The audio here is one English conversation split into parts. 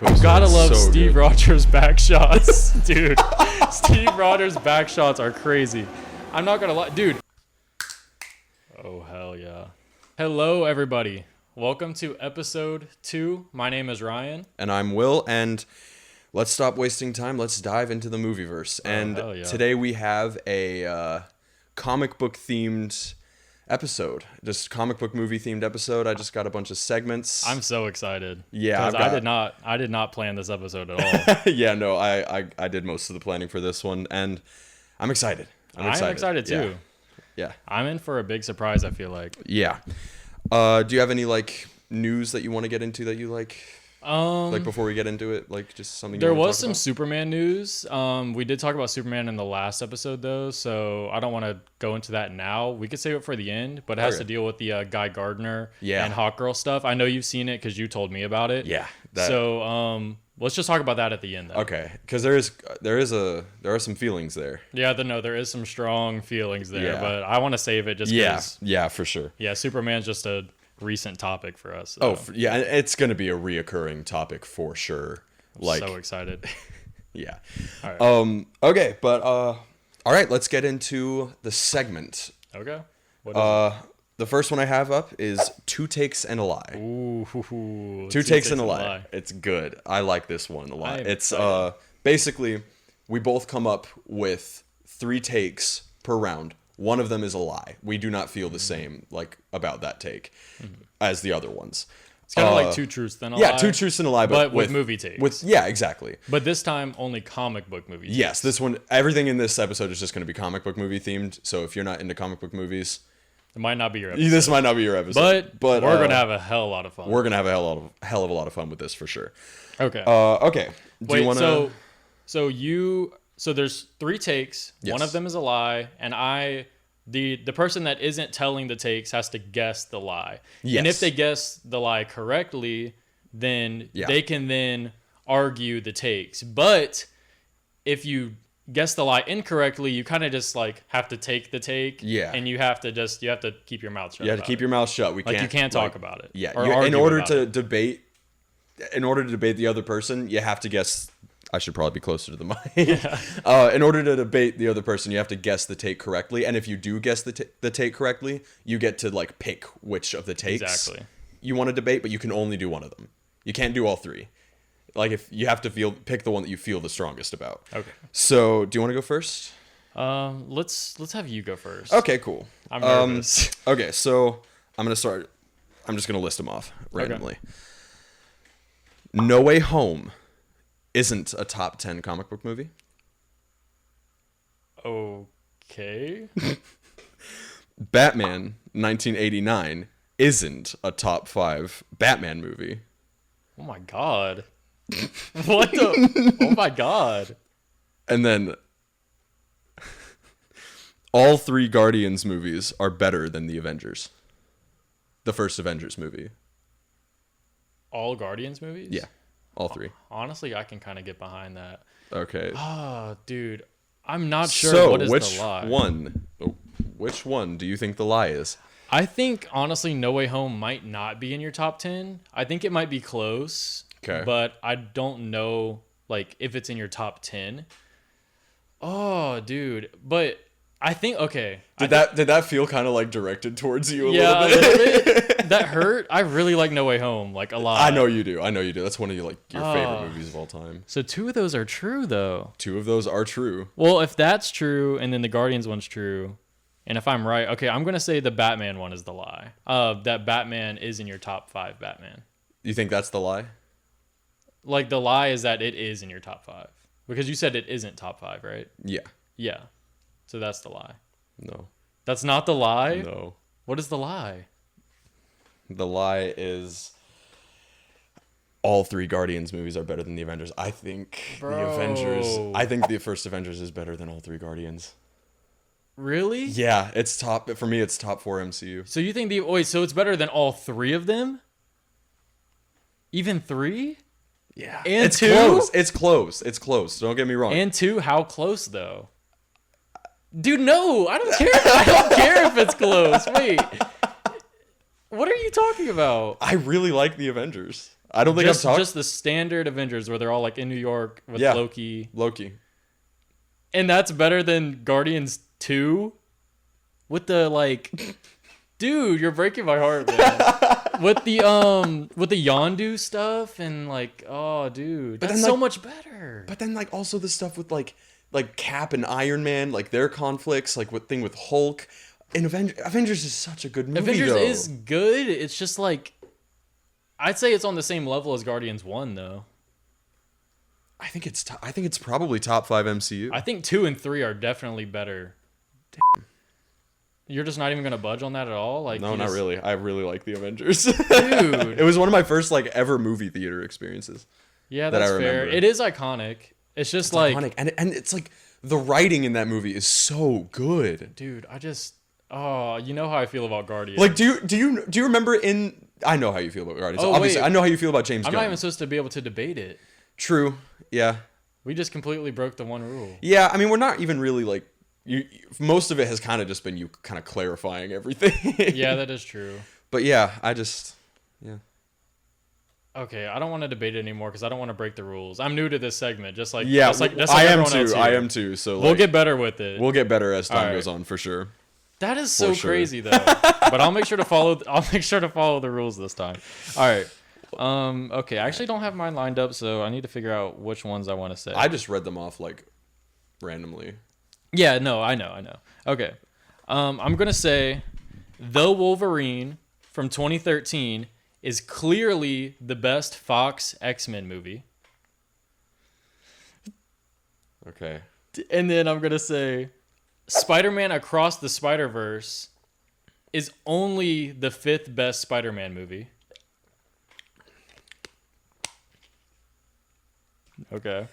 Gotta love so Steve good. Rogers back shots, dude. Steve Rogers back shots are crazy. I'm not gonna lie, dude. Oh hell yeah! Hello everybody. Welcome to episode 2. My name is Ryan, And I'm Will, and let's stop wasting time. Let's dive into the MovieVerse. And hell yeah. today we have a comic book themed episode, just comic book movie themed episode. I just got a bunch of segments. I'm so excited. Yeah, because I did not plan this episode at all. Yeah, no, I did most of the planning for this one, and I'm excited. I'm excited too. Yeah. I'm in for a big surprise, I feel like. Yeah. Do you have any news that you want to get into that you like before we get into it, just something There you wanna was talk some about? Superman news. We did talk about Superman in the last episode though, so I don't want to go into that now. We could save it for the end, but it has to deal with the Guy Gardner and Hawkgirl stuff. I know you've seen it because you told me about it. Yeah. So let's just talk about that at the end then. Okay, because there are some feelings there. Yeah, there is some strong feelings there, Yeah. but I want to save it just because. Yeah, for sure. Yeah, Superman's just a recent topic for us. So. Oh, yeah, it's going to be a reoccurring topic for sure. So excited. Yeah. All right. Okay, but all right, let's get into the segment. Okay. What is The first one I have up is Two Takes and a Lie. Ooh. Two Takes and a Lie. It's good. I like this one a lot. It's basically we both come up with 3 takes per round. One of them is a lie. We do not feel the same about that take as the other ones. It's kind of like 2 truths then a lie. Yeah, 2 truths and a lie, but with movie takes. Yeah, exactly. But this time only comic book movies. Yes, this one, everything in this episode is just going to be comic book movie themed. So if you're not into comic book movies, It might not be your episode. this might not be your episode. But we're going to have a hell of a lot of fun. We're going to have a hell of a lot of fun with this for sure. Okay. Okay. Wait, so there's 3 takes. Yes. One of them is a lie, and the person that isn't telling the takes has to guess the lie. Yes. And if they guess the lie correctly, then they can then argue the takes. But if you guess the lie incorrectly, you kind of just have to take the take. Yeah. And you have to keep your mouth shut. You have to keep your mouth shut. You can't talk about it. Yeah. Or In order argue to about debate the other person, you have to guess. I should probably be closer to the mic. In order to debate the other person, you have to guess the take correctly. And if you do guess the take correctly, you get to pick which of the takes you want to debate, but you can only do one of them. You can't do all 3. If you have to pick the one that you feel the strongest about. Okay. So, do you want to go first? Let's have you go first. Okay, cool. I'm nervous. Okay, so I'm going to start. I'm just going to list them off randomly. Okay. No Way Home isn't a top 10 comic book movie. Okay. Batman 1989 isn't a top 5 Batman movie. Oh my god. What the? Oh my god. And then all 3 Guardians movies are better than the Avengers. The first Avengers movie. All Guardians movies? Yeah. All 3. Honestly, I can kind of get behind that. Okay. Oh, dude. I'm not sure what is the lie. Which one do you think the lie is? I think, honestly, No Way Home might not be in your top 10. I think it might be close. Okay. But I don't know, if it's in your top 10. Oh, dude. But I think, okay. Did that feel kind of directed towards you a little bit? Yeah, a little bit. That hurt. I really like No Way Home, a lot. I know you do. That's one of your favorite movies of all time. So 2 of those are true, though. 2 of those are true. Well, if that's true, and then the Guardians one's true, and if I'm right, okay, I'm gonna say the Batman one is the lie. That Batman is in your top 5 Batman. You think that's the lie? The lie is that it is in your top 5 because you said it isn't top 5, right? Yeah. Yeah. So that's the lie. No. That's not the lie? No. What is the lie? The lie is all 3 Guardians movies are better than the Avengers. I think the first Avengers is better than all 3 Guardians. Really? Yeah, for me it's top 4 MCU. So you think so it's better than all 3 of them? Even 3? Yeah. And it's 2? close. It's close. Don't get me wrong. And 2, how close though? Dude, no, I don't care. I don't care if it's close. Wait. What are you talking about? I really like the Avengers. I don't think I've talked. Just the standard Avengers where they're all like in New York with Loki. And that's better than Guardians 2 with the like, dude, you're breaking my heart, man. with the Yondu stuff and like, oh, dude, that's so much better. But then like also the stuff with like Cap and Iron Man, like their conflicts, like what thing with Hulk. And Avengers is such a good movie. Avengers is good. It's just like, I'd say it's on the same level as Guardians 1 though. I think it's probably top 5 MCU. I think 2 and 3 are definitely better. Damn. You're just not even gonna budge on that at all? Like, no, not really. I really like the Avengers. Dude. It was one of my first like ever movie theater experiences. Yeah, that's fair. It is iconic. It's just like iconic. And it's like the writing in that movie is so good. Dude, you know how I feel about Guardians. Like, do you remember I know how you feel about Guardians. Oh, obviously, wait. I know how you feel about James Gunn. I'm not even supposed to be able to debate it. True. Yeah. We just completely broke the one rule. Yeah, I mean, we're not even really like most of it has kind of just been you kind of clarifying everything. Yeah, that is true. But yeah, Okay, I don't want to debate it anymore because I don't want to break the rules. I'm new to this segment, just like I am too. I am too. So we'll get better with it. We'll get better as time goes on for sure. That is so crazy though. But I'll make sure to follow the rules this time. All right. Okay, I actually don't have mine lined up, so I need to figure out which ones I want to say. I just read them off like randomly. Yeah, no, I know. Okay. I'm going to say The Wolverine from 2013 is clearly the best Fox X-Men movie. Okay. And then I'm going to say Spider-Man Across the Spider-Verse is only the 5th best Spider-Man movie. Okay.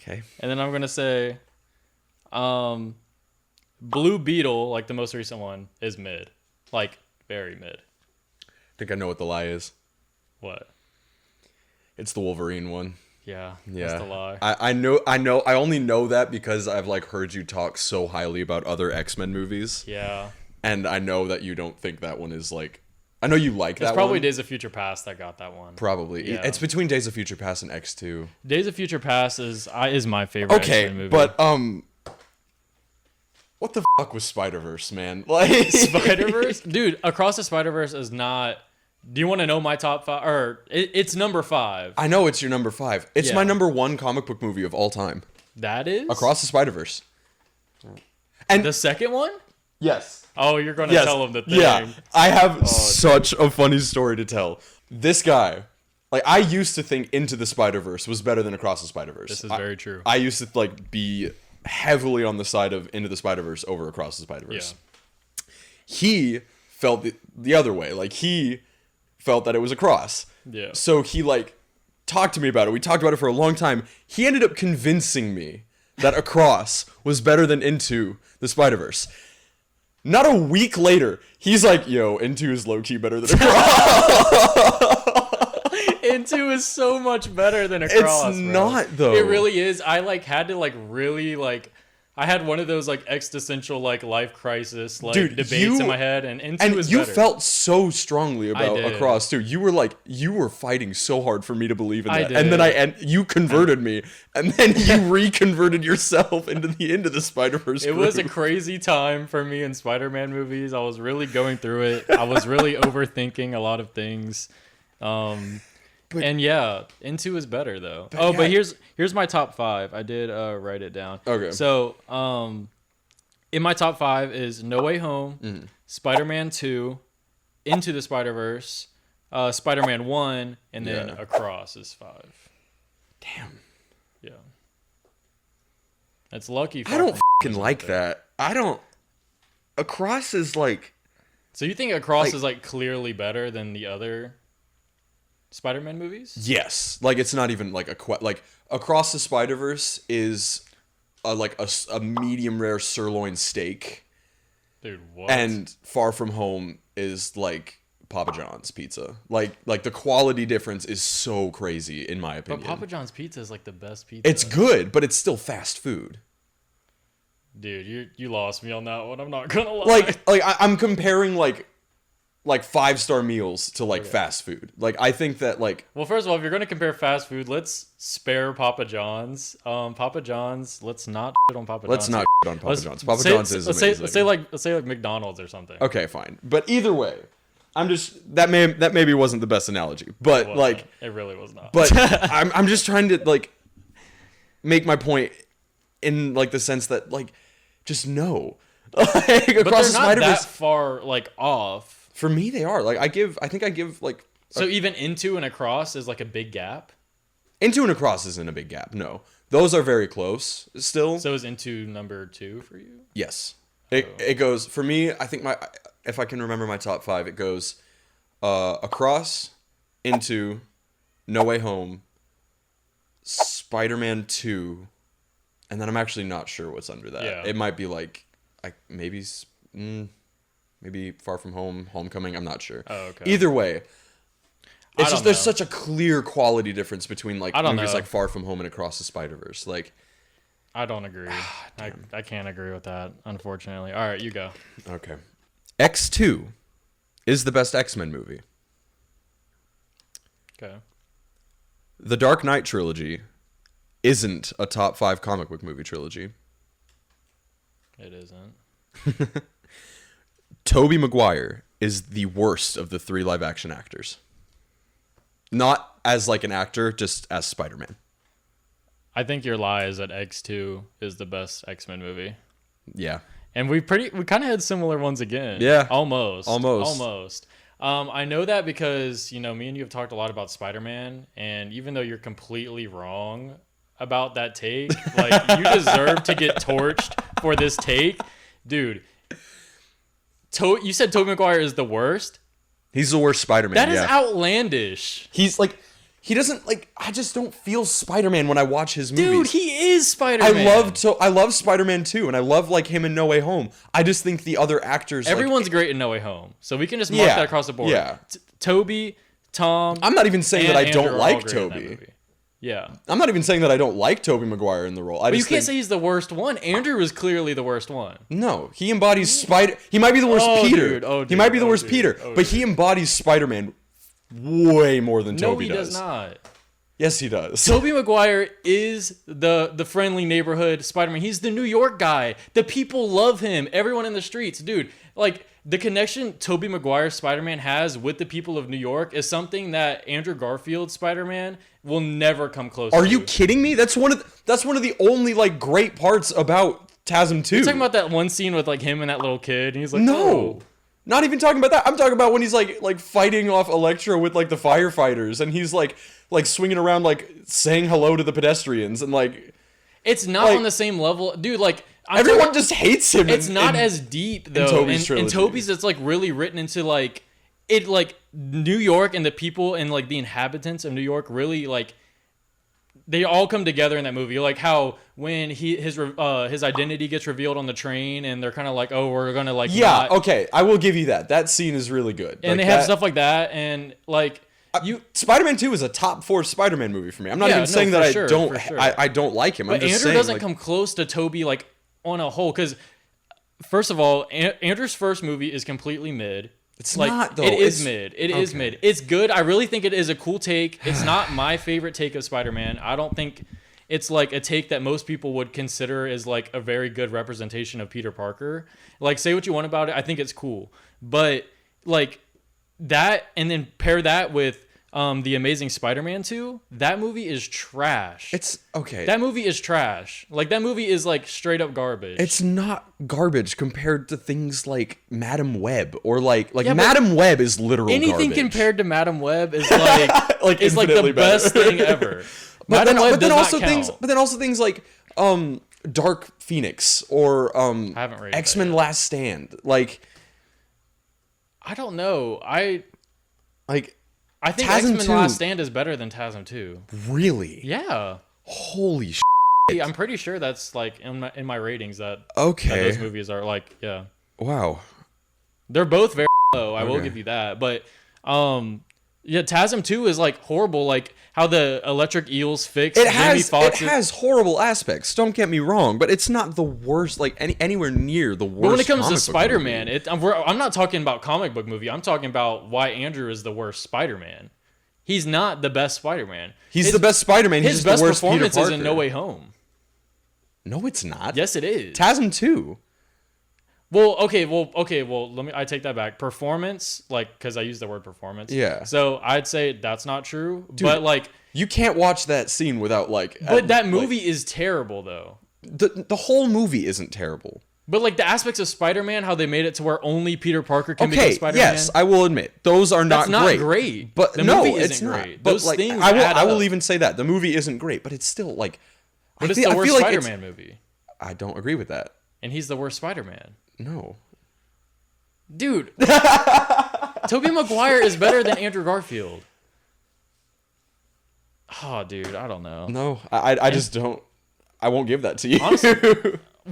And then I'm going to say Blue Beetle, like the most recent one, is mid. Like, very mid. I think I know what the lie is. What? It's the Wolverine one. Yeah. That's the lie. I know. I only know that because I've like heard you talk so highly about other X-Men movies. Yeah. And I know that you don't think that one is like... I know you like that one. It's probably Days of Future Past that got that one. Probably. Yeah. It's between Days of Future Past and X2. Days of Future Past is my favorite X-Men movie. But what the fuck was Spider-Verse, man? Like Spider-Verse? Dude, Across the Spider-Verse is not... Do you want to know my top 5? Or it's number 5. I know it's your number 5. It's my number 1 comic book movie of all time. That is? Across the Spider-Verse. And the second one? Yes. Oh, you're going to tell him the thing. Yeah. I have such a funny story to tell. This guy, like, I used to think Into the Spider-Verse was better than Across the Spider-Verse. This is very true. I used to, like, be heavily on the side of Into the Spider-Verse over Across the Spider-Verse. Yeah. He felt the other way. Like, he felt that it was Across. Yeah. So he, like, talked to me about it. We talked about it for a long time. He ended up convincing me that Across was better than Into the Spider-Verse. Not a week later, he's like, yo, Into is low-key better than Across. Into is so much better than Across, It's not, though. It really is. I, like, had to, like, really, like... I had one of those, like, existential, like, life crisis, like, debates in my head, and Into is better. And you felt so strongly about Across, too. You were, like, you were fighting so hard for me to believe in that. did. And then you converted me, and then you reconverted yourself into the Spider-Verse It was a crazy time for me in Spider-Man movies. I was really going through it. I was really overthinking a lot of things. And yeah, Into is better though. But here's my top 5. I did write it down. Okay. So in my top 5 is No Way Home, Spider-Man 2, Into the Spider-Verse, Spider-Man 1, and then Across is 5. Damn. Yeah. That's lucky. I don't fucking like that. I don't. Across is like. So you think Across is like clearly better than the other Spider-Man movies? Yes. Like, it's not even like Across the Spider-Verse is a medium rare sirloin steak. Dude, what? And Far From Home is like Papa John's pizza. Like the quality difference is so crazy in my opinion. But Papa John's pizza is like the best pizza. It's good, but it's still fast food. Dude, you lost me on that one. I'm not gonna lie. I'm comparing like like 5-star meals to like fast food. Like I think that like Well, first of all, if you're going to compare fast food, let's spare Papa John's. Papa John's, let's not shit on Papa John's. let's not shit on Papa John's. Papa John's is amazing. Let's say like McDonald's or something. Okay, fine. But either way, I'm just that maybe wasn't the best analogy. But like it really was not. But I'm just trying to like make my point in like the sense that like just no. Like, but they're not that far like off. For me, they are. Like I think I give like. So even Into and Across is like a big gap. Into and Across isn't a big gap. No, those are very close still. So is Into number 2 for you? Yes, it goes for me. I think if I can remember my top 5, it goes Across, Into, No Way Home, Spider-Man 2, and then I'm actually not sure what's under that. Yeah. It might be like maybe Far From Home, Homecoming. I'm not sure. Oh, okay. Either way, it's just there's such a clear quality difference between like movies like Far From Home and Across the Spider-Verse. Like, I don't agree. I can't agree with that, unfortunately. All right, you go. Okay. X2 is the best X-Men movie. Okay. The Dark Knight trilogy isn't a top 5 comic book movie trilogy. It isn't. Tobey Maguire is the worst of the 3 live-action actors. Not as like an actor, just as Spider-Man. I think your lie is that X2 is the best X-Men movie. Yeah. And we kind of had similar ones again. Yeah. Almost. I know that because, me and you have talked a lot about Spider-Man, and even though you're completely wrong about that take, like you deserve to get torched for this take. Dude, you said Tobey Maguire is the worst? He's the worst Spider-Man. That is outlandish. He's like, he doesn't like. I just don't feel Spider-Man when I watch his movies. Dude, he is Spider-Man. I love Spider-Man 2, and I love like him in No Way Home. I just think the other actors. Everyone's great in No Way Home, so we can just mark that across the board. Yeah. Toby, Tom. I'm not even saying that I don't like Toby. Yeah. I'm not even saying that I don't like Tobey Maguire in the role. But you can't say he's the worst one. Andrew is clearly the worst one. No, he embodies Spider. He might be the worst Peter. Dude. He might be the worst Peter, but he embodies Spider-Man way more than Tobey does. No, he does not. Yes, he does. Tobey Maguire is the friendly neighborhood Spider-Man. He's the New York guy. The people love him. Everyone in the streets. Dude, like, the connection Tobey Maguire Spider-Man has with the people of New York is something that Andrew Garfield Spider-Man will never come close to. Are you kidding me? That's one of the only like great parts about TASM 2. You're talking about that one scene with like him and that little kid, and he's like, no. Oh. Not even talking about that. I'm talking about when he's like fighting off Electro with like the firefighters, and he's like swinging around like saying hello to the pedestrians, and like it's not on the same level, dude. Like everyone just hates him. It's not as deep though. In Tobey's, it's like really written into like it, like New York and the people and like the inhabitants of New York really like. They all come together in that movie, like how when his identity gets revealed on the train, and they're kind of like, oh, we're gonna like okay, I will give you that. That scene is really good, and they have stuff like that, and like Spider-Man 2 is a top 4 Spider-Man movie for me. I'm not even saying that I don't like him. But I'm just Andrew doesn't come close to Tobey like on a whole, because first of all, Andrew's first movie is completely mid. It's like, not though. It is mid. It is mid. It's good. I really think it is a cool take. It's not my favorite take of Spider-Man. I don't think it's like a take that most people would consider as like a very good representation of Peter Parker. Like, say what you want about it, I think it's cool. But like that, and then pair that with The Amazing Spider-Man 2, that movie is trash. It's okay. That movie is trash. Like, that movie is like straight up garbage. It's not garbage compared to things like Madam Web or like Madam Web is literal anything garbage. Compared to Madam Web is like is like the best thing ever. But then also things like Dark Phoenix or X-Men Last Stand. Like, I don't know. I think TASM X-Men Last Stand is better than TASM 2. Really? Yeah. Holy shit. I'm pretty sure that's like in my ratings that those movies are like, yeah. Wow. They're both very low. I will give you that. But Yeah, TASM 2 is like horrible, like how the electric eels fix It Jamie Foxx. it has horrible aspects. Don't get me wrong, but it's not the worst. Like anywhere near the worst. But when it comes to comic book Spider-Man, movie. I'm not talking about comic book movie. I'm talking about why Andrew is the worst Spider-Man. He's not the best Spider-Man. He's the best Spider-Man. He's His just best the worst Peter performance is Parker. in No Way Home. No, it's not. Yes, it is. TASM 2. Well, okay. I take that back. Performance, like, because I use the word performance. Yeah. So I'd say that's not true. But like, You can't watch that scene without like. but that movie is terrible though. The whole movie isn't terrible. But like the aspects of Spider-Man, how they made it to where only Peter Parker can become Okay, Spider-Man. yes, I will admit those are That's not great. great. But The no, movie it's isn't not. great. But Those like, things I add will up. even say that the movie isn't great, but it's still like. But it's I the worst feel like Spider-Man movie, I don't agree with that. and he's the worst Spider-Man. No. Dude, Tobey Maguire is better than Andrew Garfield. Oh, dude, I don't know. No, I just don't. I won't give that to you. Honestly,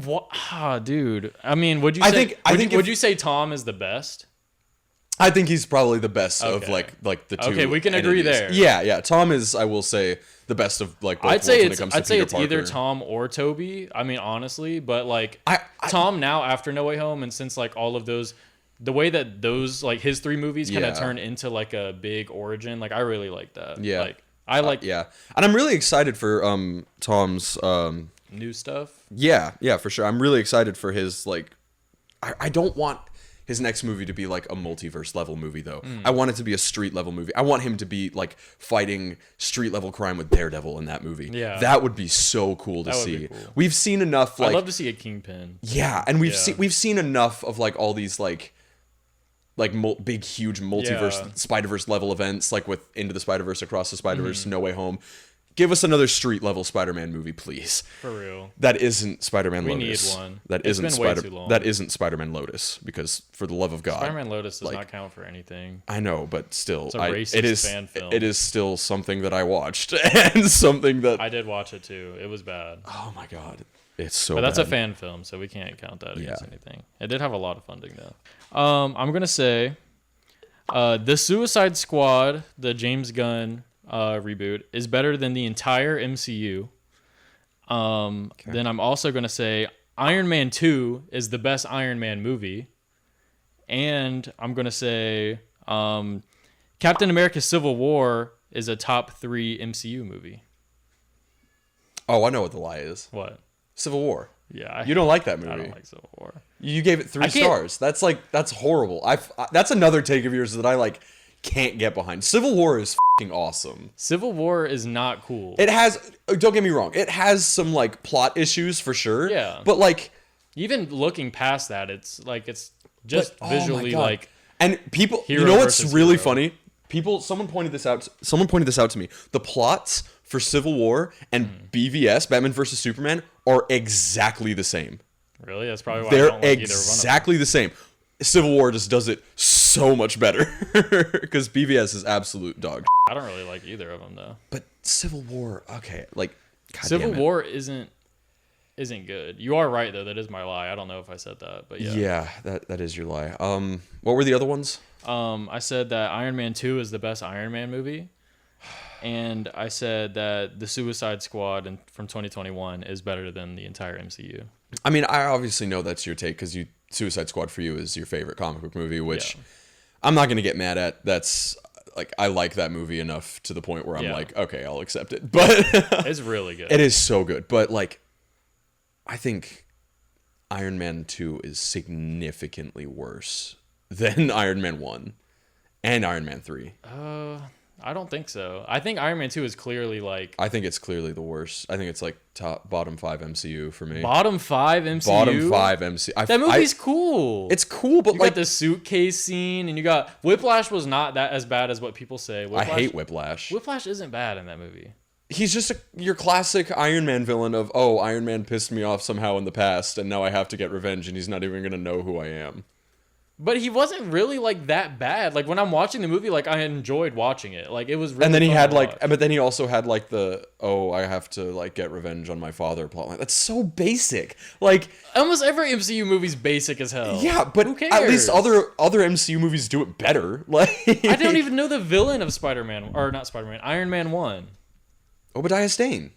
what? Ah, dude. I mean, would you say? Would you say Tom is the best? I think he's probably the best of Okay. like the two. Okay, we can agree entities. there. Yeah. Tom is, I will say, the best of like both I'd say worlds when it's it comes to I'd say Peter it's either Parker. Tom or Toby. I mean, honestly, but like I- Tom now after No Way Home, and since like all of those, the way that those like his three movies kind of Yeah. turn into like a big origin, like I really like that. Yeah. Like I like Yeah, and I'm really excited for Tom's new stuff. yeah, for sure. I'm really excited for his like. I don't want his next movie to be like a multiverse level movie though. I want it to be a street level movie. I want him to be like fighting street level crime with Daredevil in that movie. Yeah. That would be so cool to That would see. be cool. We've seen enough like I'd love to see a Kingpin. yeah, and we've Yeah. we've seen enough of like all these like big huge multiverse Yeah. Spider-Verse level events like with Into the Spider-Verse, Across the Spider-Verse, No Way Home. Give us another street level Spider-Man movie, please. For real. That isn't Spider-Man We Lotus. need one. That It's isn't been way too long. That isn't Spider-Man Lotus because for the love of God. Spider-Man Lotus does like- not count for anything. I know, but still It's a racist fan film. it is still something that I watched and something that I did watch it too. It was bad. oh my God. It's so But that's a bad. fan film, so we can't count that against Yeah. anything. It did have a lot of funding though. I'm gonna say the Suicide Squad, the James Gunn reboot, is better than the entire MCU. Then I'm also gonna say Iron Man 2 is the best Iron Man movie. And I'm gonna say Captain America Civil War is a top 3 MCU movie. Oh, I know what the lie is. What? Civil War. Yeah, You don't like that movie. I don't like Civil War. You gave it 3 I can't- stars. That's horrible. That's another take of yours that I like can't get behind. Civil War is fucking awesome. Civil War is not cool. It has, don't get me wrong, it has some like plot issues for sure. Yeah. But like Even looking past that, it's just but- oh my visually God. like and people, Hero you know what's versus really hero. funny? Someone pointed this out to me. The plots for Civil War and BVS, Batman versus Superman, are exactly the same. really that's probably why I They're don't like exactly the same. Civil War just does it so much better because BVS is absolute dog. I don't really like either of them though. But Civil War, okay, like God Civil damn it. War isn't good. You are right though. That is my lie. I don't know if I said that, but yeah. Yeah, that is your lie. What were the other ones? I said that Iron Man 2 is the best Iron Man movie. And I said that the Suicide Squad from 2021 is better than the entire MCU. I mean, I obviously know that's your take because Suicide Squad for you is your favorite comic book movie, which Yeah. I'm not gonna get mad at. That's like I like that movie enough to the point where I'm Yeah. like, okay, I'll accept it. But It's really good. it is so good. But like, I think Iron Man 2 is significantly worse than Iron Man 1 and Iron Man 3. I don't think so. I think Iron Man 2 is clearly like I think it's clearly the worst. I think it's like bottom 5 MCU for me. bottom 5 MCU. Bottom 5 MCU. That movie's cool. It's cool, but You like got the suitcase scene, and you got Whiplash was not that as bad as what people say. I hate Whiplash. Whiplash isn't bad in that movie. He's just your classic Iron Man villain of, oh, Iron Man pissed me off somehow in the past, and now I have to get revenge, and he's not even going to know who I am. But he wasn't really like that bad. Like when I'm watching the movie, like I enjoyed watching it. Like it was really And then he fun had to like, watch. but then he also had like I have to like get revenge on my father plot line. That's so basic. Like Almost every MCU movie's basic as hell. yeah, but Who cares? at least other MCU movies do it better. Like I don't even know the villain of Spider-Man, or not Spider-Man, Iron Man 1. Obadiah Stane.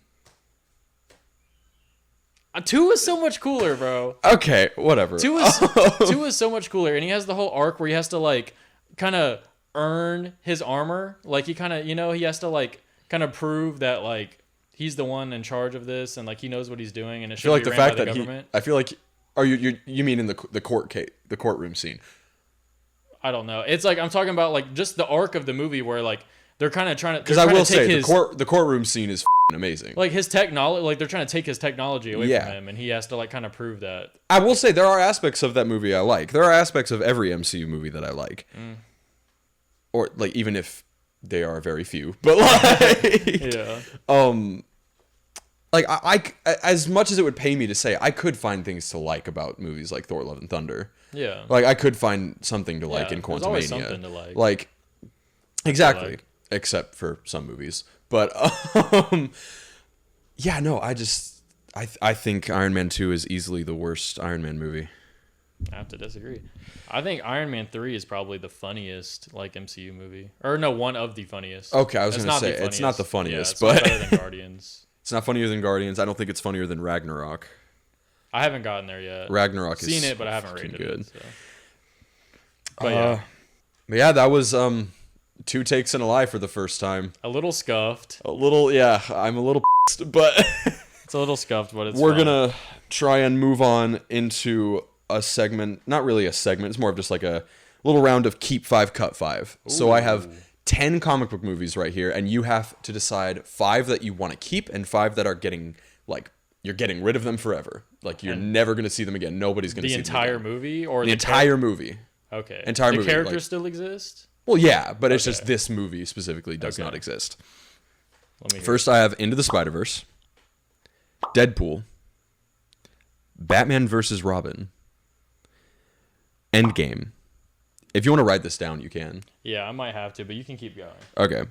2 is so much cooler, bro. Okay, whatever. 2 is so much cooler, and he has the whole arc where he has to like kind of earn his armor. Like he kind of, he has to like kind of prove that like he's the one in charge of this, and like he knows what he's doing, and it I feel like should the be ran fact by that the government. I feel like, are you mean in the courtroom scene? I don't know. It's like I'm talking about like just the arc of the movie where like they're kind of trying to. Because I will say the courtroom scene is amazing. Like his technology, like they're trying to take his technology away Yeah. from him, and he has to like kind of prove that. I will say there are aspects of that movie I like. There are aspects of every MCU movie that I like, or like even if they are very few. But like, Yeah. like I as much as it would pay me to say, I could find things to like about movies like Thor: Love and Thunder. Yeah. Like I could find something to like Yeah, in there's always Quantumania. something to like. Like exactly, like. except for some movies. But yeah, no, I think Iron Man 2 is easily the worst Iron Man movie. I have to disagree. I think Iron Man 3 is probably the funniest like MCU movie, or no, one of the funniest. Okay, I was It's gonna not say the it's not the funniest. funniest, Yeah, it's but not better than Guardians. it's not funnier than Guardians. I don't think it's funnier than Ragnarok. I haven't gotten there yet. Ragnarok is Seen it, but I haven't fucking rated good. it. So. But yeah, But yeah, that was 2 takes and a lie for the first time. a little scuffed. A little, yeah, I'm a little pissed, but It's a little scuffed, but it's we're fine. gonna try and move on into a segment. Not really a segment. It's more of just like a little round of keep 5, cut 5. So I have 10 comic book movies right here, and you have to decide 5 that you want to keep and 5 that are getting like you're getting rid of them forever. Like you're never gonna see them again. Nobody's gonna see them entire again. movie or The entire movie. Okay. entire the movie, characters like- still exist? Well, yeah, but it's Okay. just this movie specifically does Okay. not exist. Let me hear First, I have Into the Spider-Verse, Deadpool, Batman vs. Robin, Endgame. If you want to write this down, you can. it. Yeah, I might have to, but you can keep going. Okay.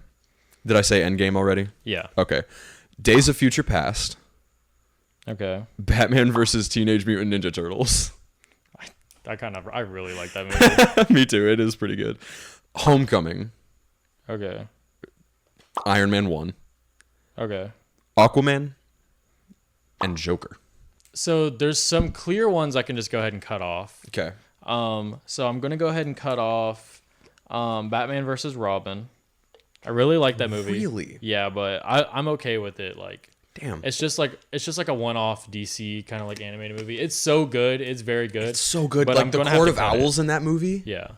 Did I say Endgame already? Yeah. Okay. Days of Future Past, Okay. Batman vs. Teenage Mutant Ninja Turtles. I really like that movie. Me too. It is pretty good. Homecoming, Okay. Iron Man 1, Okay. Aquaman, and Joker. So there's some clear ones I can just go ahead and cut off. Okay. So I'm gonna go ahead and cut off Batman versus Robin. I really like that movie. Really? Yeah, but I'm okay with it. Like, Damn. it's just like a one-off DC kind of like animated movie. It's so good. It's very good. It's so good. But Like I'm the gonna have Court to of cut it. Owls in that movie. Yeah.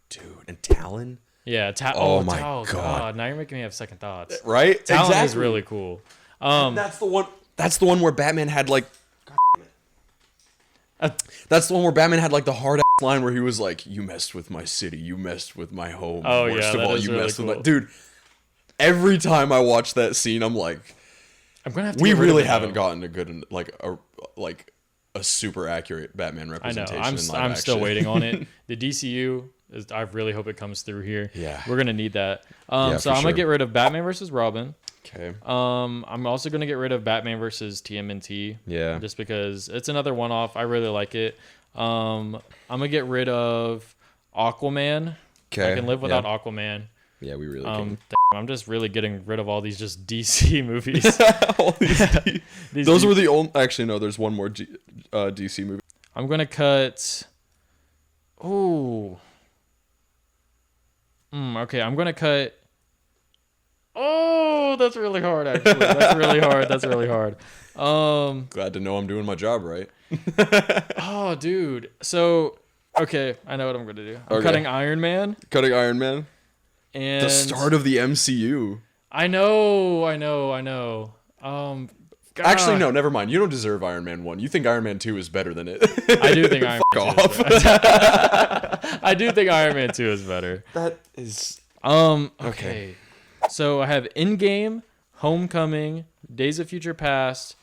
Dude, and Talon. Yeah. Oh my God. Now you're making me have second thoughts. Right? Talon is really cool. That's the one. That's the one where Batman had like. That's the one where Batman had like the hard ass line where he was like, "You messed with my city. You messed with my home. Oh, Worst yeah, of that all, is you really messed with cool. my dude." Every time I watch that scene, I'm like, I'm gonna have to. we get rid of really it, haven't though. gotten a good like a super accurate Batman I know. representation. I'm in live I'm still action. waiting on it. The DCU is. I really hope it comes through here. Yeah. We're gonna need that. Yeah, So for I'm sure. gonna get rid of Batman versus Robin. Okay. I'm also gonna get rid of Batman versus TMNT. Yeah. Just because it's another one-off. I really like it. I'm gonna get rid of Aquaman. Okay. I can live without Aquaman. Yeah, we really can. I'm just really getting rid of all these just DC movies. All these These Those D- were the only. Actually, no. There's one more DC movie. I'm gonna cut. Ooh. Okay, I'm gonna cut. Oh, that's really hard. Actually, that's really hard. That's really hard. Glad to know I'm doing my job right. Oh, dude. So, okay, I know what I'm gonna do. I'm Okay. cutting Iron Man Cutting Iron Man. and The start of the MCU. I know. Actually, God. no, never mind. You don't deserve Iron Man 1. You think Iron Man 2 is better than it. I do think Iron Man 2 is off. better. I do think Iron Man 2 is better. That is... Okay. So I have Endgame, Homecoming, Days of Future Past,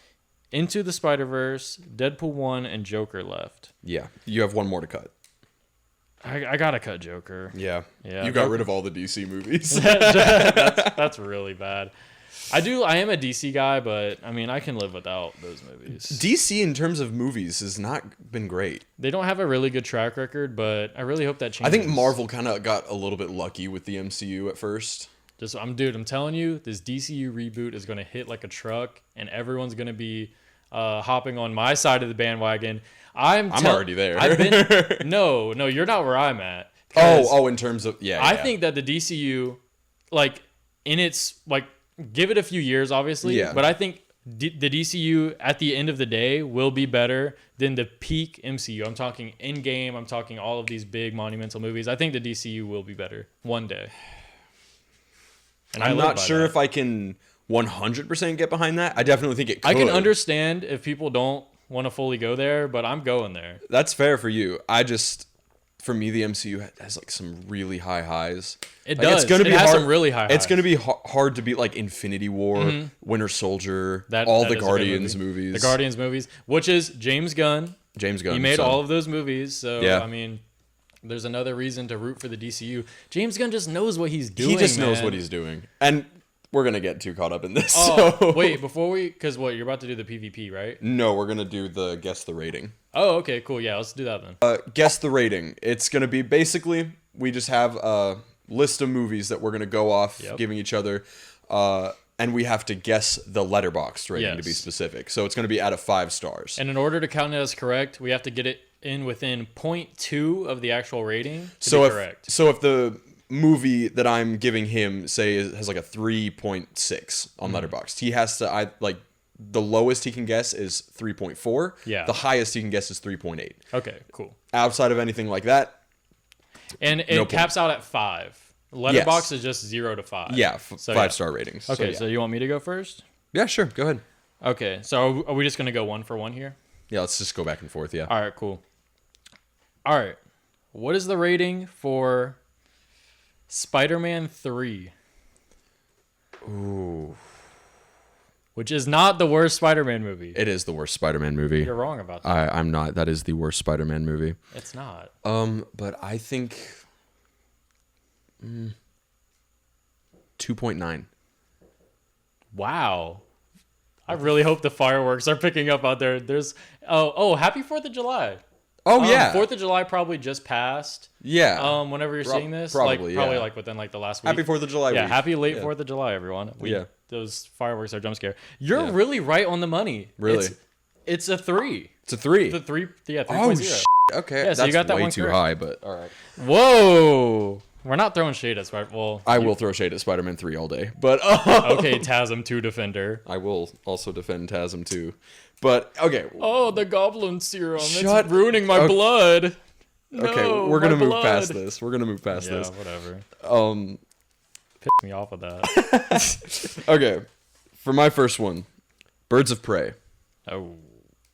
Into the Spider-Verse, Deadpool 1, and Joker left. Yeah, you have one more to cut. I gotta cut Joker. Yeah. Yeah. You got rid of all the DC movies. That's really bad. I am a DC guy, but I mean, I can live without those movies. DC in terms of movies has not been great. They don't have a really good track record, but I really hope that changes. I think Marvel kind of got a little bit lucky with the MCU at first. I'm telling you, this DCU reboot is going to hit like a truck, and everyone's going to be hopping on my side of the bandwagon. I'm already there. No, you're not where I'm at. In terms of I think that the DCU, like in its like, give it a few years, obviously. Yeah. But I think the DCU at the end of the day will be better than the peak MCU. I'm talking Endgame. I'm talking all of these big monumental movies. I think the DCU will be better one day. And I'm not sure if I can 100% get behind that. I definitely think it could. I can understand if people don't want to fully go there, but I'm going there. That's fair for you. For me, the MCU has like some really high highs. It does. It has some really high highs. It's going to be hard to beat like Infinity War, Winter Soldier, all the Guardians movies. The Guardians movies, which is James Gunn. He made all of those movies. So, I mean, there's another reason to root for the DCU. James Gunn just knows what he's doing. He just knows what he's doing. And we're going to get too caught up in this. Wait, because you're about to do the PvP, right? No, we're going to do the guess the rating. Oh, okay, cool. Yeah, let's do that then. Guess the rating. It's going to be basically, we just have a list of movies that we're going to go off giving each other. And we have to guess the letterboxd rating to be specific. So it's going to be out of 5 stars. And in order to count it as correct, we have to get it in within 0.2 of the actual rating to be correct. So if the movie that I'm giving him, say, has like a 3.6 on letterboxd, he has to, the lowest he can guess is 3.4. Yeah. The highest he can guess is 3.8. Okay, cool. Outside of anything like that. And it caps out at 5. Letterboxd is just 0 to 5. Yeah, 5-star ratings. Okay, so you want me to go first? Yeah, sure. Go ahead. Okay, so are we just going to go 1 for 1 here? Yeah, let's just go back and forth, yeah. All right, cool. All right. What is the rating for Spider-Man 3? Ooh. Which is not the worst Spider-Man movie. It is the worst Spider-Man movie. You're wrong about that. I'm not. That is the worst Spider-Man movie. It's not. But I think 2.9. Wow. I really hope the fireworks are picking up out there. There's happy 4th of July. Oh yeah. 4th of July probably just passed. Yeah. Whenever you're seeing this, probably like within like the last week. Happy 4th of July. Yeah, week. happy late 4th of July, everyone. Yeah. Those fireworks are jump scare. You're really right on the money. Really? It's a 3. It's a 3. The 3, 3.0. Oh shit. Okay. Yeah, so that's you got that way one too correct. high, but all right. Whoa. We're not throwing shade at Spider. Well, I will throw shade at Spider-Man 3 all day, but okay, TASM 2 Defender. I will also defend TASM 2, but okay. Oh, the Goblin Serum. It's ruining my blood. No, okay, we're gonna move past this. We're gonna move past yeah, this. Whatever. Piss me off with that. Okay, for my first one, Birds of Prey.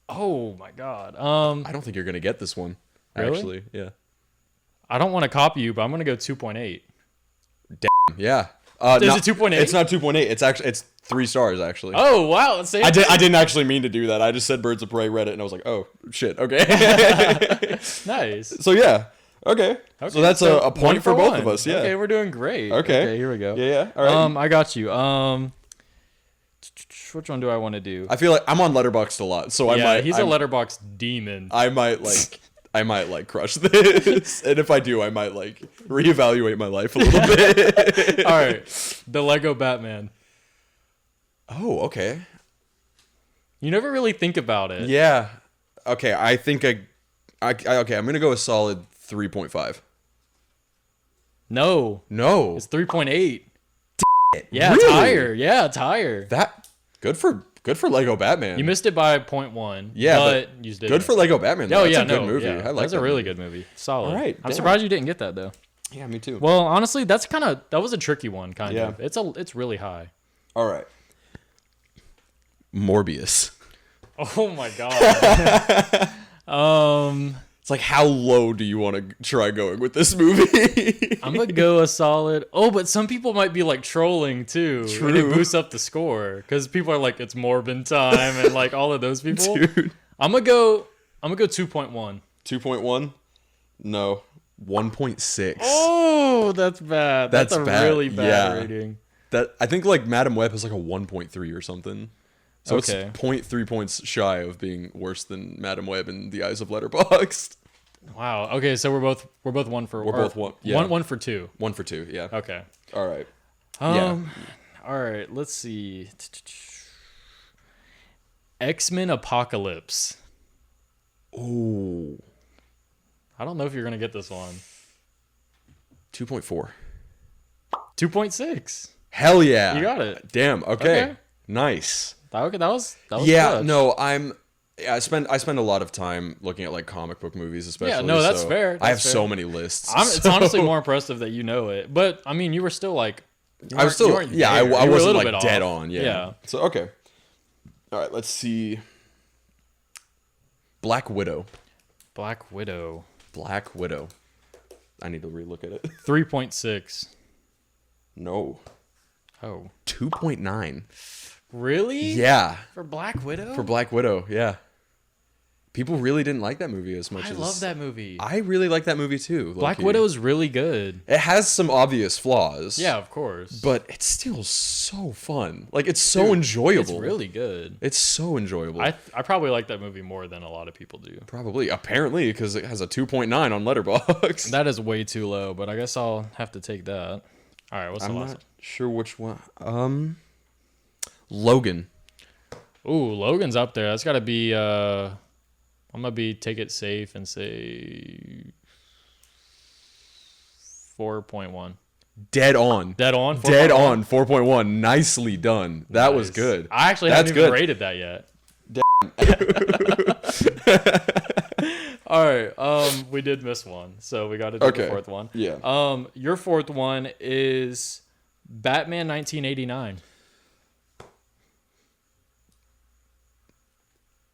Oh my God. I don't think you're gonna get this one. Really? Actually, yeah. I don't want to copy you, but I'm gonna go 2.8. Damn. Yeah. Is it 2.8? It's not 2.8. It's 3 stars actually. Oh wow! I didn't actually mean to do that. I just said Birds of Prey, read it, and I was like, oh shit. Okay. Nice. So yeah. Okay. So that's a point for both of us. Yeah. Okay, we're doing great. Okay. Here we go. Yeah. All right. I got you. Which one do I want to do? I feel like I'm on Letterboxd a lot, so I might. He's a Letterboxd demon. I might crush this, and if I do, I might reevaluate my life a little bit. All right, the Lego Batman. Oh, okay. You never really think about it. Yeah. Okay, I think okay, I'm gonna go a solid 3.5. No, it's 3.8. Yeah, really? It's higher. Yeah, it's higher. That good for Lego Batman. You missed it by 0.1. Yeah, but you did. Good for Lego Batman. Though. Oh yeah, that's a good movie. Yeah. I like that's a really good movie. Solid. All right, I'm surprised you didn't get that though. Yeah, me too. Well, honestly, that was a tricky one, kind Yeah. of. It's really high. All right. Morbius. Oh my God. It's like, how low do you want to try going with this movie? I'm gonna go a solid. Oh, but some people might be like trolling too. True. And it boosts up the score because people are like, it's Morbin time and like all of those people. Dude. I'm gonna go 2.1. 2.1? No. 1.6. Oh, that's bad. That's a bad. really bad rating. That I think like Madam Web has like a 1.3 or something. So Okay. it's 0.3 points shy of being worse than Madam Web in the eyes of Letterboxd. Wow. Okay, so we're both one for We're both one. Yeah. one for two. 1 for 2. Yeah. Okay. All right. All right. Let's see. X-Men Apocalypse. Ooh. I don't know if you're gonna get this one. 2.4. 2.6. Hell yeah. You got it. Damn. Okay. Okay. Nice. Okay, that was Yeah. clutch. No, I spend a lot of time looking at like comic book movies, especially. Yeah, no, that's so fair. I have That's so fair. many lists. It's honestly more impressive that you know it. But I mean, you were still like, I was still, yeah, I You were a wasn't little like bit dead off. on. Yeah. Yeah. So, okay. All right, let's see. Black Widow. Black Widow. Black Widow. I need to relook at it. 3.6. No. Oh. 2.9. Really? Yeah. For Black Widow? For Black Widow, yeah. People really didn't like that movie as much I as... love that movie. I really like that movie too. Black low-key. Widow is really good. It has some obvious flaws. Yeah, of course. But it's still so fun. Like, it's so enjoyable. It's really good. It's so enjoyable. I probably like that movie more than a lot of people do. Probably. Apparently, because it has a 2.9 on Letterboxd. That is way too low, but I guess I'll have to take that. All right, what's the I'm last not sure which one. Logan. one? Ooh, Logan's up there. That's got to be... I'm going to take it safe and say 4.1. Dead on. Dead on? Dead 4.1? on. 4.1 Nicely done. That was Nice. good. I actually That's haven't even good. rated that yet. All right. We did miss one, so we got to do the fourth one. Yeah. Your fourth one is Batman 1989.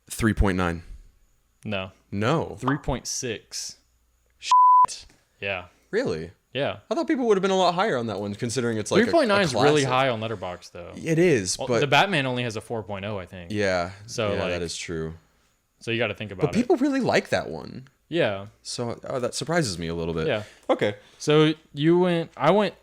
3.9. No, No. 3.6. Yeah. Really? Yeah. I thought people would have been a lot higher on that one, considering it's like 3.9 is really classic. high on Letterboxd, though. It is, Well, but the Batman only has a 4.0, I think. yeah. So, yeah, like- that is true. So you got to think about But people really like that one, Yeah. so that surprises me a little bit. Yeah. Okay. So I went.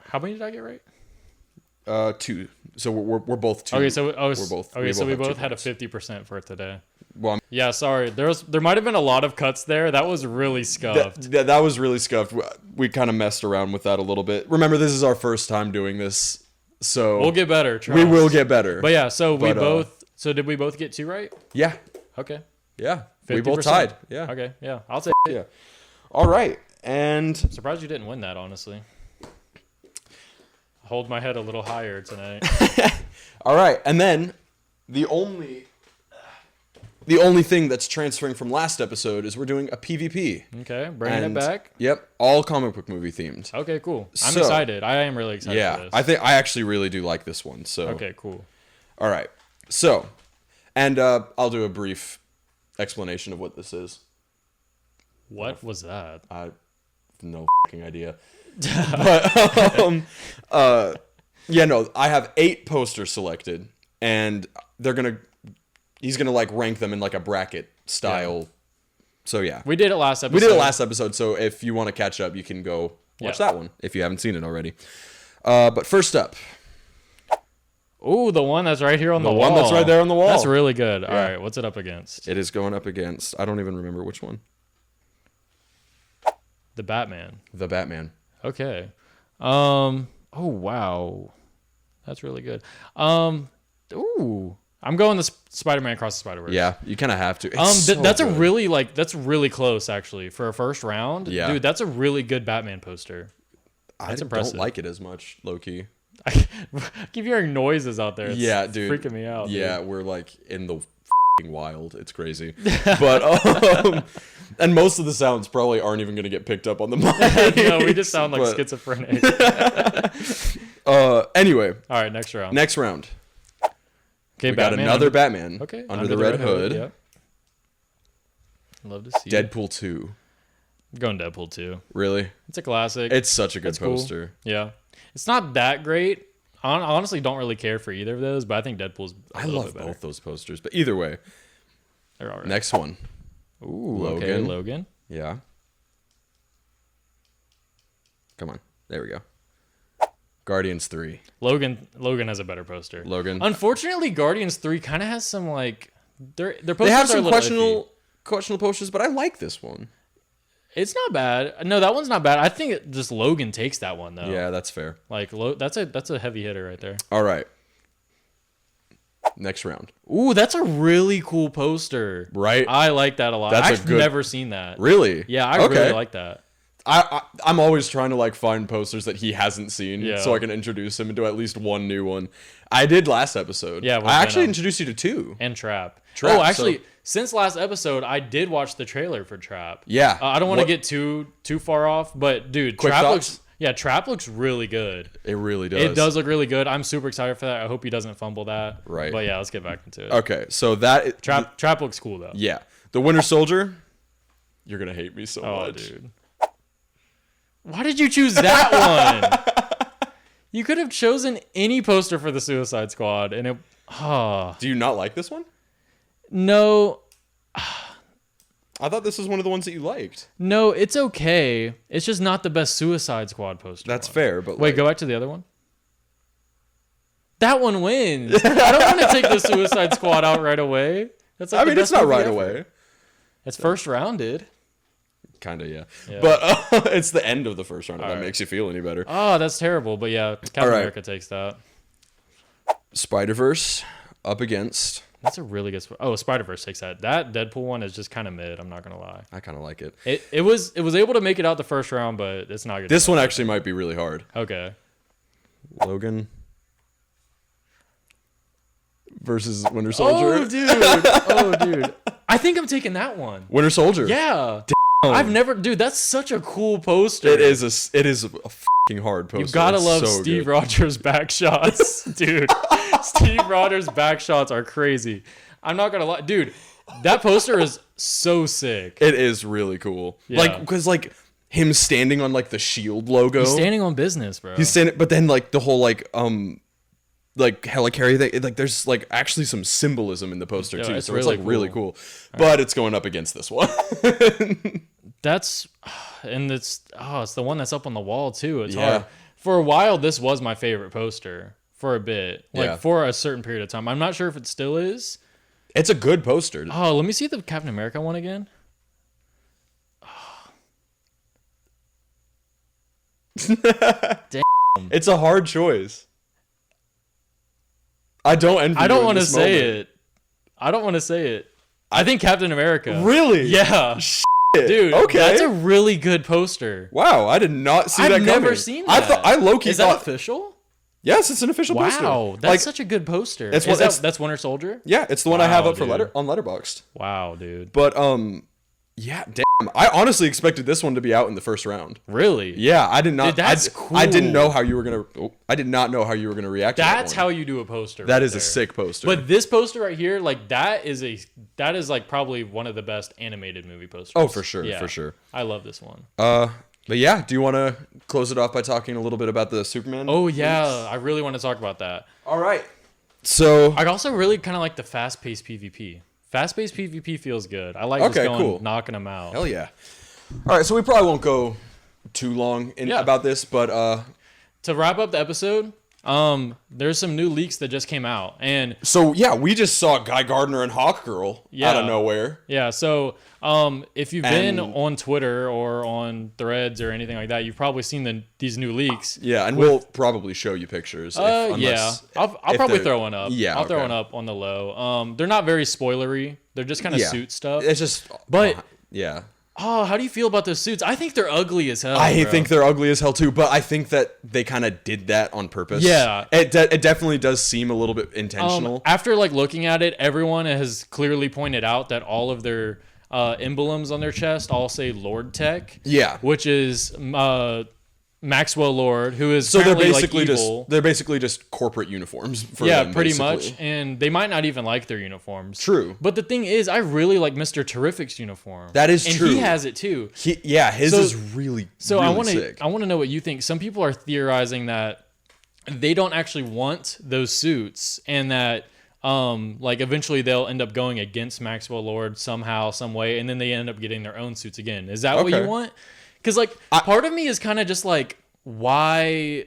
How many did I get right? 2. So we're both 2. Okay, so we both okay, we so we both have both 2 had a points. 50% for today. Well, Yeah, sorry. There might have been a lot of cuts there. That was really scuffed. that was really scuffed. We kind of messed around with that a little bit. Remember, this is our first time doing this, so We'll get better. we trust. will get better. But yeah, so we But, both. So did we both get 2 right? Yeah. Okay. Yeah. We both 50%. tied. Yeah. Okay. Yeah, I'll take it. Yeah. All right. And Surprised you didn't win that, honestly. Hold my head a little higher tonight. all right. And then the only thing that's transferring from last episode is we're doing a PvP. Okay, bringing And, it back. Yep. All comic book movie themed. Okay, cool. I'm So- excited. I am really excited for Yeah. this. I actually really do like this one. So. Okay, cool. All right. So, and I'll do a brief explanation of what this is. What was that? I have no fucking idea. But yeah, no, I have 8 posters selected, and he's gonna like rank them in like a bracket style. So yeah, We did it last episode. we did it last episode. So if you want to catch up, you can go watch Yeah. that one if you haven't seen it already. But first up, Ooh, the one that's right here on the wall. one that's right there on the wall. That's really good. All Yeah. right, what's it up against? It is going up against, I don't even remember which one. The Batman. The Batman. Okay. Oh wow, that's really good. Ooh, I'm going the Spider-Man Across the Spider-Verse. Yeah, you kind of have to. It's so that's good. that's really close actually for a first round. Yeah. Dude, that's a really good Batman poster. I impressive. don't like it as much, low key. I keep hearing noises out there. It's Yeah, dude. freaking me out. Yeah, we're like in the f***ing wild. It's crazy. But and most of the sounds probably aren't even going to get picked up on the mic. Dude. No, we just sound like But, schizophrenic. Anyway, All right, next round. next round. Okay, We got another Batman. Okay, Under the Red Hood. Yep. Love to see. Deadpool 2. I'm going Deadpool 2. Really? It's a classic. It's such a good It's cool. poster. Yeah, it's not that great. I honestly don't really care for either of those, but I think Deadpool's a I little love bit better. both those posters. But either way, They're all right. next one. Ooh, okay, Logan. Logan. Yeah. Come on. There we go. Guardians 3. Logan has a better poster. Logan. Unfortunately, Guardians 3 kind of has some like their posters They have are a some little questionable posters, but I like this one. It's not bad. No, that one's not bad. I think just Logan takes that one though. Yeah, that's fair. Like that's a heavy hitter right there. All right. Next round. Ooh, that's a really cool poster. Right? I like that a lot. I've never seen that. Really? Yeah, I really like that. I'm always trying to like find posters that he hasn't seen so I can introduce him into at least one new one. I did last episode. Yeah, I actually introduced you to 2. And Trap. Trap. Oh, actually, since last episode, I did watch the trailer for Trap. Yeah. I don't want to get too far off, but dude, Quick Trap thoughts? Trap looks really good. It really does. It does look really good. I'm super excited for that. I hope he doesn't fumble that. Right. But yeah, let's get back into it. Okay, so that Trap looks cool though. Yeah, the Winter Soldier. You're gonna hate me so much, dude. Why did you choose that one? You could have chosen any poster for the Suicide Squad, and it. Do you not like this one? No. I thought this was one of the ones that you liked. No, it's okay. It's just not the best Suicide Squad poster. That's fair, but wait, go back to the other one. That one wins. I don't want to take the Suicide Squad out right away. That's like it's not right away. It's first rounded. Kind of, yeah. But it's the end of the first round. If that makes you feel any better. Oh, that's terrible. But yeah, Captain America takes that. Spider-Verse up against. That's a really good. Spider-Verse takes that. That Deadpool one is just kind of mid. I'm not gonna lie. I kind of like it. It was able to make it out the first round, but it's not good. This one actually might be really hard. Okay. Logan versus Winter Soldier. Oh, dude. I think I'm taking that one. Winter Soldier. Yeah. I've never, dude. That's such a cool poster. It is a fucking hard poster. You gotta love Steve Rogers' back shots, dude. Steve Rogers' back shots are crazy. I'm not gonna lie, dude. That poster is so sick. It is really cool. Yeah. Like, because like him standing on like the Shield logo. He's standing on business, bro. He's standing, but then like the whole like helicarrier thing. Like, there's like actually some symbolism in the poster too. So it's like really cool. But it's going up against this one. It's the one that's up on the wall too. It's hard. For a while, this was my favorite poster for a bit, for a certain period of time. I'm not sure if it still is. It's a good poster. Oh, let me see the Captain America one again. Damn. It's a hard choice. I don't envy. I don't want to say it. I don't want to say it. I think Captain America. Really? Yeah. Dude, okay. That's a really good poster. Wow, I did not see that coming. I've never seen that. I low-key Is that official? Yes, it's an official poster. Wow, that's such a good poster. That's Winter Soldier? Yeah, it's the one I have up for on Letterboxd. Wow, dude. But yeah, damn. I honestly expected this one to be out in the first round. Really? Yeah, I did not. Dude, that's cool. I didn't know how you were gonna. I did not know how you were gonna react. That's how you do a poster. That is a sick poster. But this poster right here, like that is like probably one of the best animated movie posters. Oh, for sure, yeah, for sure. I love this one. But yeah, do you want to close it off by talking a little bit about the Superman? Oh yeah, I really want to talk about that. All right. So I also really kind of like the fast-paced PvP. Fast-paced PvP feels good. I like just going knocking them out. Hell yeah. All right, so we probably won't go too long about this, but to wrap up the episode, there's some new leaks that just came out, and so yeah, we just saw Guy Gardner and Hawkgirl out of nowhere. Yeah, so if you've been on Twitter or on Threads or anything like that, you've probably seen these new leaks. Yeah, and we'll probably show you pictures. I'll probably throw one up. Yeah, I'll throw one up on the low. They're not very spoilery. They're just kind of suit stuff. It's just, yeah. Oh, how do you feel about those suits? I think they're ugly as hell. I think they're ugly as hell too, but I think that they kind of did that on purpose. Yeah. It definitely does seem a little bit intentional. After like looking at it, everyone has clearly pointed out that all of their emblems on their chest all say Lord Tech. Yeah. Which is Maxwell Lord, who is so they're basically like evil. they're basically just corporate uniforms for them, pretty much, and they might not even like their uniforms. True, but the thing is, I really like Mr. Terrific's uniform. That is true. And he has it too. His is really so. Really I want to know what you think. Some people are theorizing that they don't actually want those suits, and that like eventually they'll end up going against Maxwell Lord somehow, some way, and then they end up getting their own suits again. Is that what you want? Because like part of me is kind of just like, why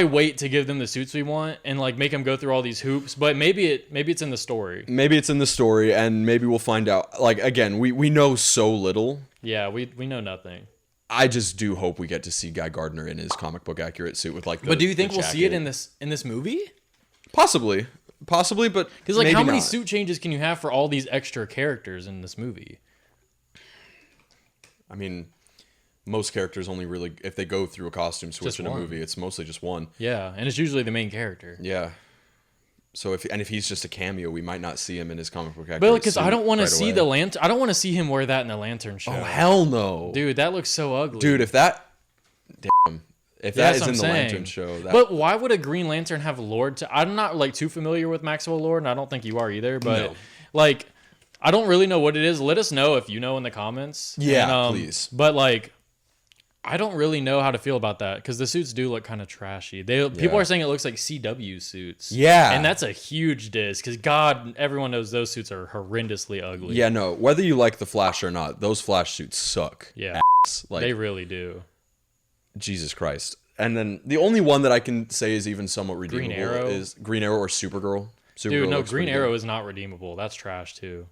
wait to give them the suits we want and like make them go through all these hoops? But maybe it's in the story. Maybe it's in the story, and maybe we'll find out. Like, again, we know so little. Yeah, we know nothing. I just do hope we get to see Guy Gardner in his comic book accurate suit with like the, but do you think the we'll see it jacket. in this movie? Possibly, but Because like, maybe how many not. suit changes can you have for all these extra characters in this movie? I mean, most characters only really, if they go through a costume switch Just in a one. movie, it's mostly just one. Yeah, and it's usually the main character. Yeah. So if he's just a cameo, we might not see him in his comic book accurate But because suit I don't want to right see away. the lantern. I don't want to see him wear that in the Lantern show. Oh hell no, Dude, that looks so ugly. Dude, if that That's is what I'm in the saying. Lantern show, that, But why would a Green Lantern have Lord? I'm not like too familiar with Maxwell Lord, and I don't think you are either. But No. like, I don't really know what it is. Let us know if you know in the comments. Yeah, And, please. But like, I don't really know how to feel about that because the suits do look kind of trashy. People are saying it looks like CW suits. Yeah. and that's a huge diss because God, everyone knows those suits are horrendously ugly. yeah, no, whether you like the Flash or not, those Flash suits suck. Yeah, Like, they really do. Jesus Christ. And then the only one that I can say is even somewhat Green redeemable Arrow? is Green Arrow or Supergirl. Dude, no, looks Green pretty Arrow good. is not redeemable. That's trash too.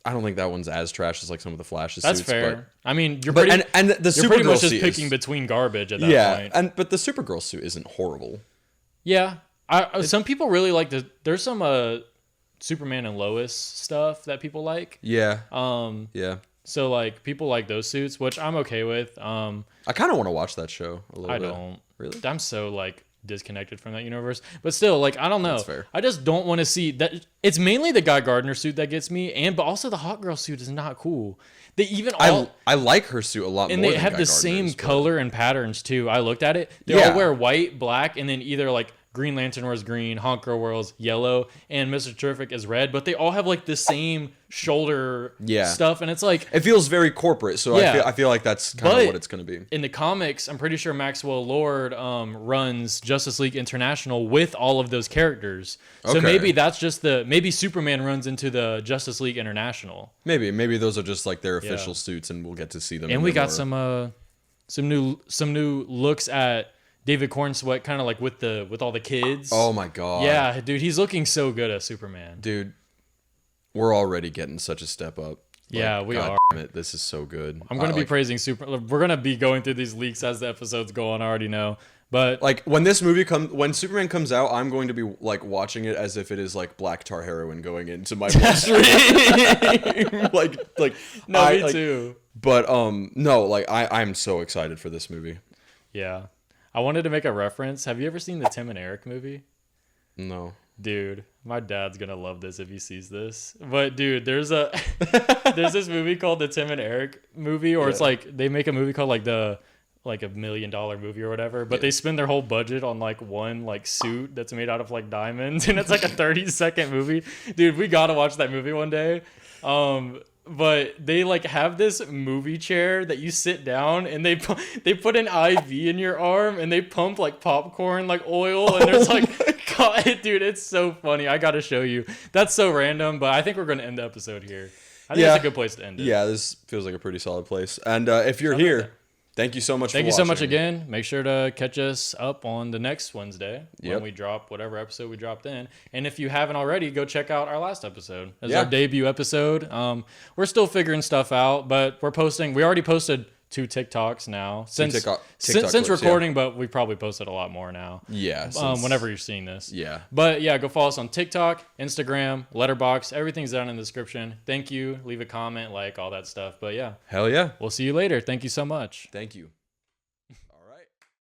I don't think that one's as trash as like some of the Flash's That's suits. fair. I mean, you're But, pretty. and the You're pretty Supergirl much just suit picking is, between garbage at that point. but the Supergirl suit isn't horrible. Yeah, some people really like the. There's some Superman and Lois stuff that people like. Yeah. Um, Yeah. so like people like those suits, which I'm okay with. I kind of want to watch that show a little I bit. don't. Really? I'm so like disconnected from that universe, but still, like I don't know. That's fair. I just don't want to see that. It's mainly the Guy Gardner suit that gets me, but also the Hot Girl suit is not cool. They even all. I like her suit a lot more. And they than have Guy the Gardner's, same but- color and patterns too. I looked at it. They Yeah. all wear white, black, and then either like Green Lantern wears green, Hawk Girl wears yellow, and Mr. Terrific is red. But they all have like the same shoulder stuff, and it's like It feels very corporate, so Yeah. I feel like that's kind But- of what it's going to be. in the comics, I'm pretty sure Maxwell Lord runs Justice League International with all of those characters. So Okay. maybe that's just maybe Superman runs into the Justice League International, Maybe those are just like their official suits, and we'll get to see them. and in we their got more- some new looks at David Cornsweet, kind of like with all the kids. Oh my god. Yeah, dude, he's looking so good as Superman. Dude, we're already getting such a step up. Yeah, we God are. damn it, this is so good. I'm gonna be like, praising We're gonna be going through these leaks as the episodes go on. I already know, but like when when Superman comes out, I'm going to be like watching it as if it is like black tar heroin going into my bloodstream. like no, me like, too. But no, like I'm so excited for this movie. Yeah, I wanted to make a reference. Have you ever seen the Tim and Eric movie? No. Dude, my dad's gonna love this if he sees this. But dude, there's this movie called the Tim and Eric movie, or it's like they make a movie called like $1 million movie or whatever, but they spend their whole budget on like one like suit that's made out of like diamonds, and it's like a 30-second movie. Dude, we gotta watch that movie one day. But they like have this movie chair that you sit down, and they put an IV in your arm, and they pump like popcorn like oil, and there's like God, dude, it's so funny. I gotta show you. That's so random, but I think we're gonna end the episode here. I think it's a good place to end it. Yeah, this feels like a pretty solid place. And if you're here, thank you so much. Thank for you so watching. much again. Make sure to catch us up on the next Wednesday when Yep. we drop whatever episode we dropped in. And if you haven't already, go check out our last episode. It's Yeah. our debut episode. We're still figuring stuff out, but we're posting. We already posted 2 TikToks now since TikTok since clips, recording, but we probably posted a lot more now. Yeah. Whenever you're seeing this. Yeah. But yeah, go follow us on TikTok, Instagram, Letterboxd. Everything's down in the description. Thank you. Leave a comment, like all that stuff. But yeah, Hell yeah. we'll see you later. Thank you so much. Thank you.